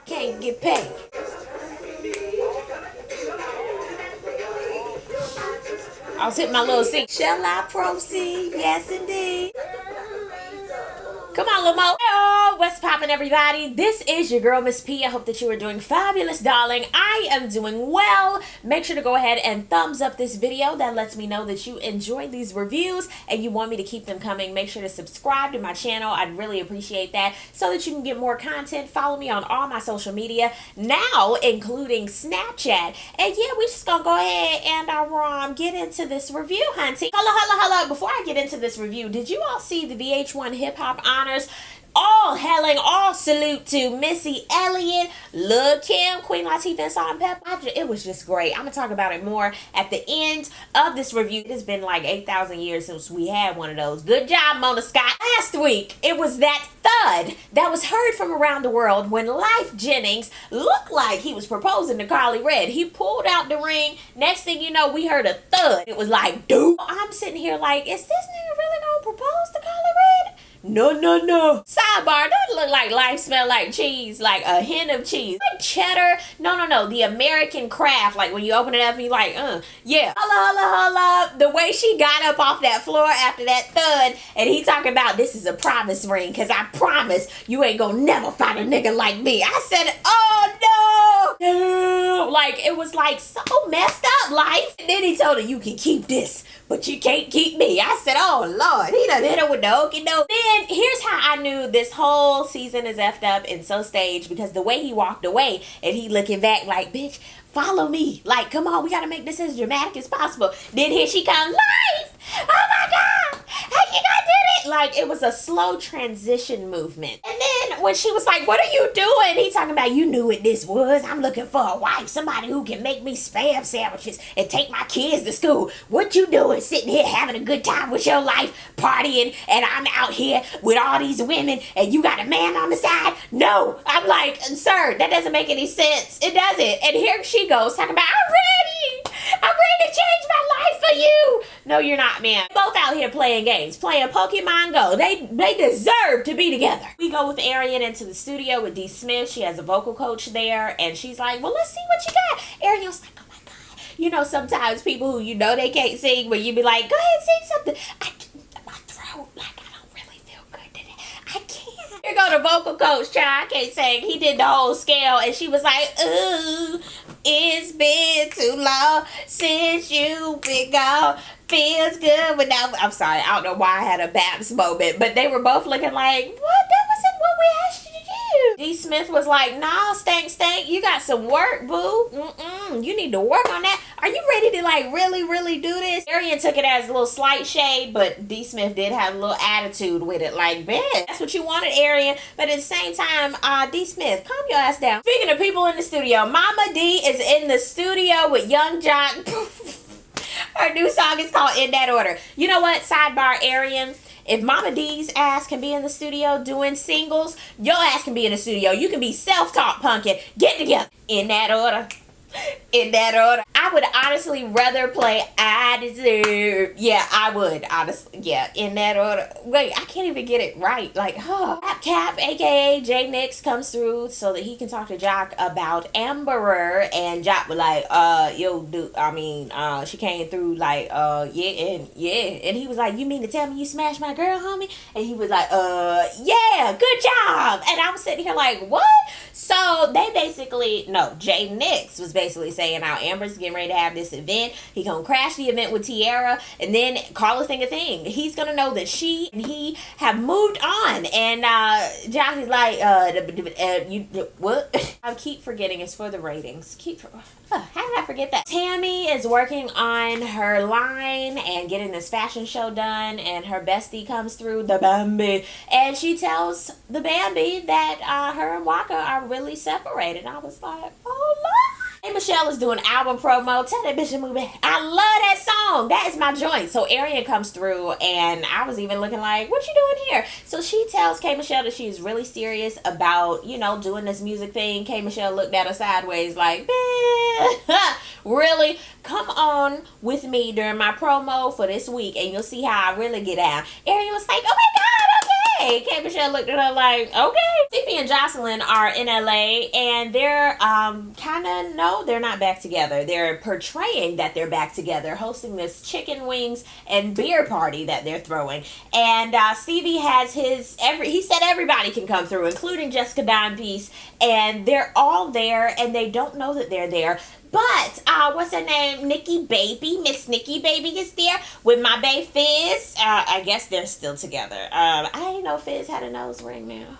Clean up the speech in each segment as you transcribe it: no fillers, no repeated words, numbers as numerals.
Can't get paid. I was hitting my little sing. Shall I proceed? Yes, indeed. Come on, Lamo. Hello, what's poppin', everybody? This is your girl, Miss P. I hope that you are doing fabulous, darling. I am doing well. Make sure to go ahead and thumbs up this video. That lets me know that you enjoy these reviews and you want me to keep them coming. Make sure to subscribe to my channel. I'd really appreciate that so that you can get more content. Follow me on all my social media, now including Snapchat. And yeah, we just gonna go ahead and get into this review, hunty. Hello. Before I get into this review, did you all see the VH1 Hip Hop Honors? All salute to Missy Elliott, Lil Kim, Queen Latifah, and Salt-N-Pepa. It was just great. I'm gonna talk about it more at the end of this review. It has been like 8,000 years since we had one of those. Good job, Mona Scott. Last week, it was that thud that was heard from around the world when Lyfe Jennings looked like he was proposing to Carly Red. He pulled out the ring. Next thing you know, we heard a thud. It was like, dude. I'm sitting here like, is this nigga really gonna propose to Carly Red? No. Sidebar, don't look like Lyfe smell like cheese, like a hen of cheese. Like cheddar. No. The American craft, like when you open it up and you're like, yeah. Holla. The way she got up off that floor after that thud, and he talking about this is a promise ring, because I promise you ain't gonna never find a nigga like me. I said, oh no. Like, it was like so messed up, Lyfe. And then he told her, you can keep this, but you can't keep me. I said, oh Lord, he done hit her with the okie doke. Then here's how I knew this whole season is effed up and so staged, because the way he walked away and he looking back like, bitch, follow me. Like, come on, we gotta make this as dramatic as possible. Then here she comes, Lyfe! Oh my God! How you gonna do it? Like, it was a slow transition movement. And then when she was like, what are you doing? He talking about, you knew what this was. I'm looking for a wife, somebody who can make me spam sandwiches and take my kids to school. What you doing sitting here having a good time with your life, partying, and I'm out here with all these women and you got a man on the side? No. I'm like, sir, that doesn't make any sense. It doesn't. And here she goes talking about, I'm ready to change my life for you. No, you're not, man. Both out here playing games, playing Pokemon Go. They deserve to be together. We go with Arian into the studio with D. Smith. She has a vocal coach there, and she's like, well, let's see what you got. Arian's like, oh my God. You know, sometimes people who you know they can't sing, but you be like, go ahead, sing something. My throat, like, I don't really feel good today. I can't. Here go the vocal coach, child. I can't sing. He did the whole scale, and she was like, ooh, it's been too long since you've been gone. Feels good without. I'm sorry, I don't know why I had a Babs moment, but they were both looking like, what? That wasn't what we asked you to do. D. Smith was like, nah, stank, you got some work, boo. You need to work on that. Are you ready to like really do this? Arian took it as a little slight shade, but D. Smith did have a little attitude with it, like, man, that's what you wanted, Arian. But at the same time, D. Smith, calm your ass down. Speaking of people in the studio, Mama D is in the studio with Young Joc. Her new song is called In That Order. You know what? Sidebar, Arian. If Mama D's ass can be in the studio doing singles, your ass can be in the studio. You can be self-taught punkin'. Get together. In that order. In that order. I would honestly rather play I Deserve. Yeah, I would. Honestly. Yeah, in that order. Wait, I can't even get it right. Like, Cap, aka Jay Nix, comes through so that he can talk to Joc about Amberer. And Joc was like, she came through like, And he was like, you mean to tell me you smashed my girl, homie? And he was like, yeah, good job. And I was sitting here like, what? So they basically, Jay Nix was basically saying how Amber's getting ready to have this event. He gonna crash the event with Tiara, and then Carla think a thing. He's gonna know that she and he have moved on. And Joc is like, what? I keep forgetting it's for the ratings. How did I forget that? Tammy is working on her line and getting this fashion show done, and her bestie comes through, the Bambi, and she tells the Bambi that her and Waka are really separated. I was like, oh Lord. Hey, Michelle is doing album promo. Tell that bitch to move in. I love that song. That is my joint. So Arian comes through, and I was even looking like, what you doing here? So she tells K. Michelle that she's really serious about, doing this music thing. K. Michelle looked at her sideways like, really? Come on with me during my promo for this week, and you'll see how I really get out. Arian was like, oh my God, okay. okay. K. Michelle looked at her like, okay. Stevie and Jocelyn are in LA, and they're kind of, no, they're not back together. They're portraying that they're back together, hosting this chicken wings and beer party that they're throwing. And Stevie has he said everybody can come through, including Jessica Dime Piece, and they're all there, and they don't know that they're there. But, what's her name? Nikki Baby. Miss Nikki Baby is there with my bae Fizz. I guess they're still together. I didn't know Fizz had a nose ring now.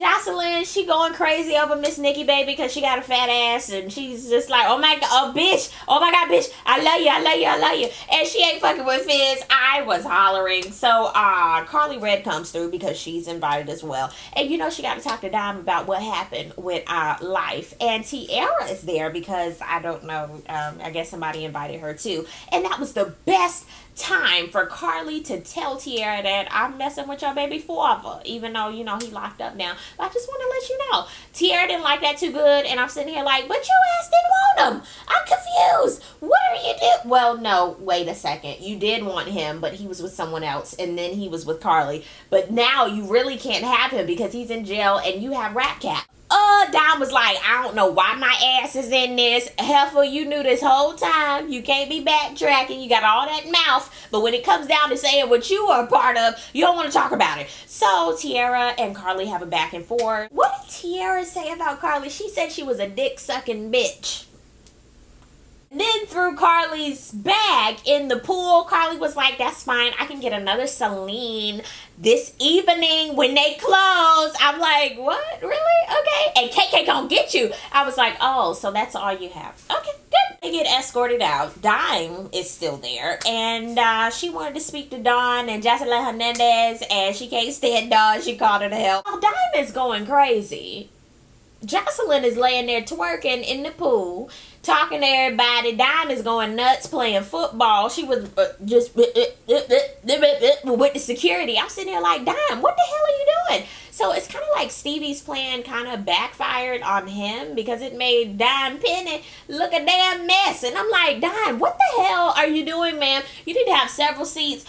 Jocelyn, she going crazy over Miss Nikki Baby because she got a fat ass, and she's just like, oh my god, oh bitch, oh my god, bitch, I love you, I love you, I love you. And she ain't fucking with Fizz. I was hollering. So Carly Red comes through because she's invited as well. And you know she got to talk to Dime about what happened with Life. And Tiara is there because I don't know, I guess somebody invited her too. And that was the best time for Carly to tell Tiara that I'm messing with your baby father, even though, you know, he locked up now. But I just want to let you know, Tiara didn't like that too good, and I'm sitting here like, but your ass didn't want him. I'm confused. What are you doing? Well, no, wait a second. You did want him, but he was with someone else, and then he was with Carly. But now you really can't have him because he's in jail, and you have Rap Cap. Dime was like, I don't know why my ass is in this. Heifer, you knew this whole time. You can't be backtracking. You got all that mouth. But when it comes down to saying what you are a part of, you don't want to talk about it. So Tiara and Carly have a back and forth. What did Tiara say about Carly? She said she was a dick-sucking bitch. Then threw Carly's bag in the pool. Carly was like, that's fine. I can get another Celine this evening when they close. I'm like, what? Really? Okay. And KK gonna get you. I was like, oh, so that's all you have. Okay, good. They get escorted out. Dime is still there. And she wanted to speak to Dawn and Jocelyn Hernandez. And she can't stand Dawn. She called her to help. Oh, Dime is going crazy. Jocelyn is laying there twerking in the pool, talking to everybody. Dime is going nuts playing football. She was just with the security. I'm sitting there like, Dime, what the hell are you doing? So it's kind of like Stevie's plan kind of backfired on him because it made Dime Penny look a damn mess. And I'm like, Dime, what the hell are you doing, ma'am? You need to have several seats.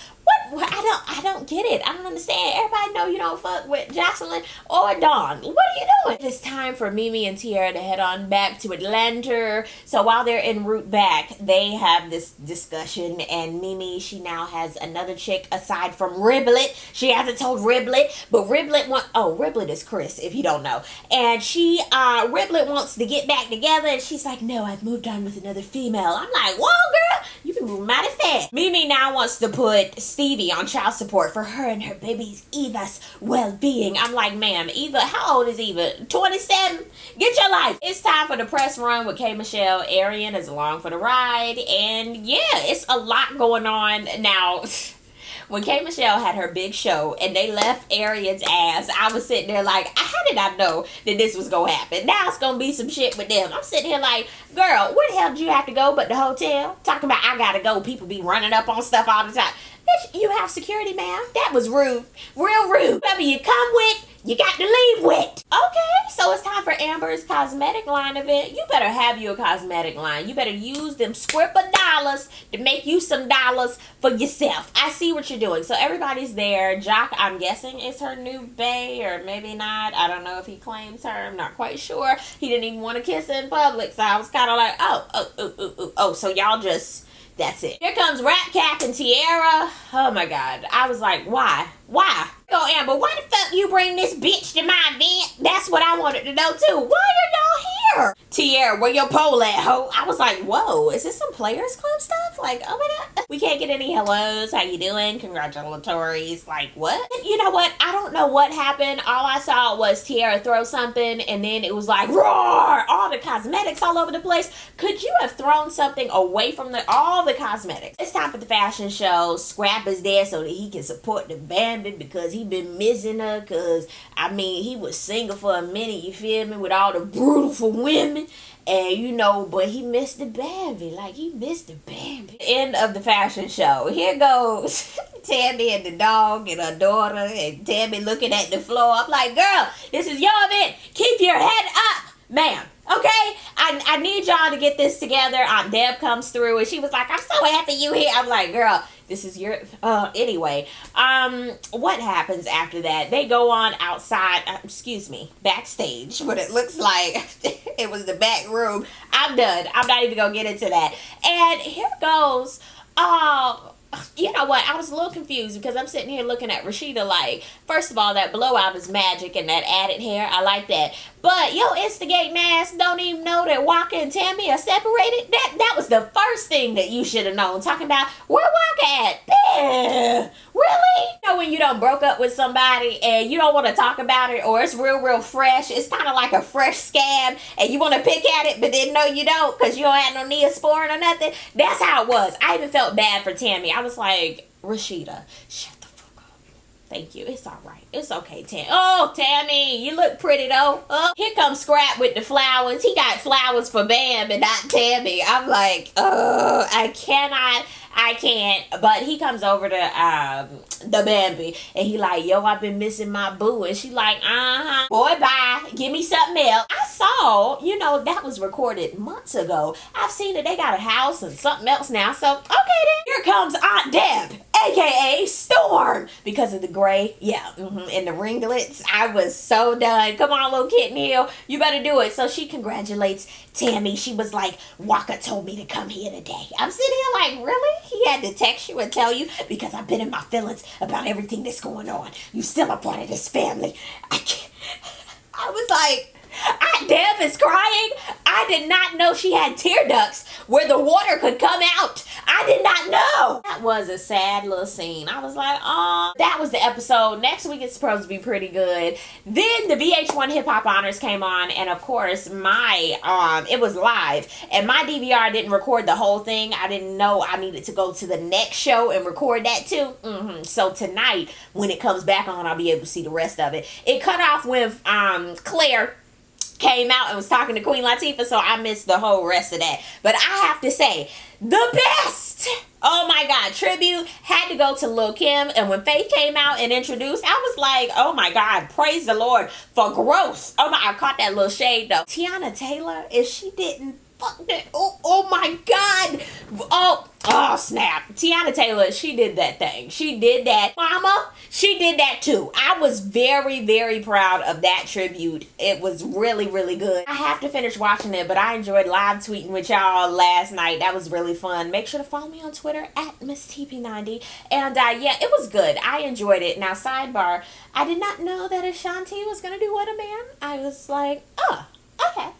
What? I don't get it. I don't understand. Everybody know you don't fuck with Jocelyn or Dawn. What are you doing? It's time for Mimi and Tiara to head on back to Atlanta. So while they're en route back, they have this discussion, and Mimi, she now has another chick aside from Riblet. She hasn't told Riblet, but Riblet is Chris, if you don't know. And Riblet wants to get back together, and she's like, no, I've moved on with another female. I'm like, whoa, girl, you can move mighty fast. Mimi now wants to put Stevie on child support for her and her baby's Eva's well-being. I'm like, ma'am, Eva, how old is Eva? 27? Get your life. It's time for the press run with K. Michelle. Arian is along for the ride. And yeah, it's a lot going on now. When K. Michelle had her big show and they left Arian's ass, I was sitting there like, how did I know that this was going to happen? Now it's going to be some shit with them. I'm sitting here like, girl, where the hell did you have to go but the hotel? Talking about I got to go. People be running up on stuff all the time. Bitch, you have security, ma'am. That was rude. Real rude. Whatever you come with, you got to leave with. Okay, so it's time for Amber's cosmetic line event. You better have you a cosmetic line. You better use them scripper dollars to make you some dollars for yourself. I see what you're doing. So everybody's there. Jock, I'm guessing, is her new bae, or maybe not. I don't know if he claims her. I'm not quite sure. He didn't even want to kiss her in public, so I was kind of like, oh, so y'all just... That's it. Here comes Rap Cap and Tiara. Oh my God. I was like, why? Why? Go, Amber, why the fuck you bring this bitch to my event? That's what I wanted to know too. Why are y'all here? Tiara, where your pole at, ho? I was like, whoa, is this some Players Club stuff? Like, oh my God. We can't get any hellos. How you doing? Congratulatories. Like, what? You know what? I don't know what happened. All I saw was Tiara throw something, and then it was like, roar! All the cosmetics all over the place. Could you have thrown something away from all the cosmetics? It's time for the fashion show. Scrap is there so that he can support the bandit because he been missing her, because I mean he was single for a minute, you feel me, with all the beautiful women, and you know, but he missed the Bambi. Like, he missed the Bambi. End of the fashion show. Here goes Tammy and the dog and her daughter, and Tammy looking at the floor. I'm like, girl, this is your event. Keep your head up, ma'am. Okay, I need y'all to get this together. Aunt Deb comes through and she was like, I'm so happy you here. I'm like, girl, This is your anyway. What happens after that? They go on outside, backstage, but it looks like it was the back room. I'm done. I'm not even gonna get into that. And here goes you know what? I was a little confused because I'm sitting here looking at Rashida like, first of all, that blowout is magic and that added hair, I like that. But yo, Instigating ass don't even know that Waka and Tammy are separated. That was the first thing that you should have known. Talking about where Waka at? Really? You know when you done broke up with somebody and you don't want to talk about it, or it's real fresh. It's kind of like a fresh scab and you want to pick at it, but then no you don't because you don't have no Neosporin or nothing. That's how it was. I even felt bad for Tammy. I was like, Rashida, shut the fuck up. Thank you. It's all right. It's okay, Tammy. Oh, Tammy, you look pretty though. Here comes Scrap with the flowers. He got flowers for Bam and not Tammy. I'm like, I can't. But he comes over to the Bambi and he like, yo, I've been missing my boo. And she like, boy, bye. Give me something else. I saw, that was recorded months ago. I've seen that they got a house and something else now. So, okay then. Here comes Aunt Deb, aka Storm. Because of the gray, and the ringlets. I was so done. Come on, little Kitten Hill. You better do it. So she congratulates Tammy. She was like, Waka told me to come here today. I'm sitting here like, really? He had to text you and tell you? Because I've been in my feelings about everything that's going on. You still a part of this family. I was like, Aunt Deb is crying. I did not know she had tear ducts where the water could come out. I did not know. That was a sad little scene. I was like, oh, that was the episode. Next week it's supposed to be pretty good. Then the VH1 Hip Hop Honors came on, and of course it was live, and my DVR didn't record the whole thing. I didn't know I needed to go to the next show and record that too. So tonight when it comes back on, I'll be able to see the rest of it. It cut off with Claire came out and was talking to Queen Latifah, so I missed the whole rest of that. But I have to say, the best! Oh my God, tribute had to go to Lil' Kim, and when Faith came out and introduced, I was like, oh my God, praise the Lord for growth. I caught that little shade though. Tiana Taylor, if she didn't fuck that, oh my God. Oh snap. Tiana Taylor, she did that thing. She did that. Mama, she did that too. I was very, very proud of that tribute. It was really, really good. I have to finish watching it, but I enjoyed live tweeting with y'all last night. That was really fun. Make sure to follow me on Twitter at MissTP90. And it was good. I enjoyed it. Now, sidebar, I did not know that Ashanti was going to do What a Man. I was like, oh, okay.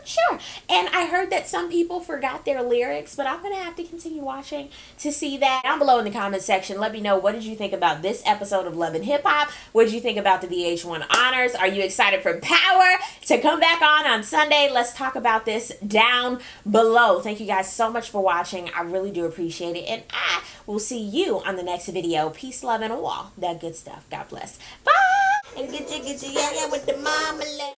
Sure. And I heard that some people forgot their lyrics, but I'm going to have to continue watching to see that. Down below in the comment section, let me know, what did you think about this episode of Love and Hip Hop? What did you think about the VH1 Honors? Are you excited for Power to come back on Sunday? Let's talk about this down below. Thank you guys so much for watching. I really do appreciate it. And I will see you on the next video. Peace, love, and all that good stuff. God bless. Bye. And get you with the marmalade.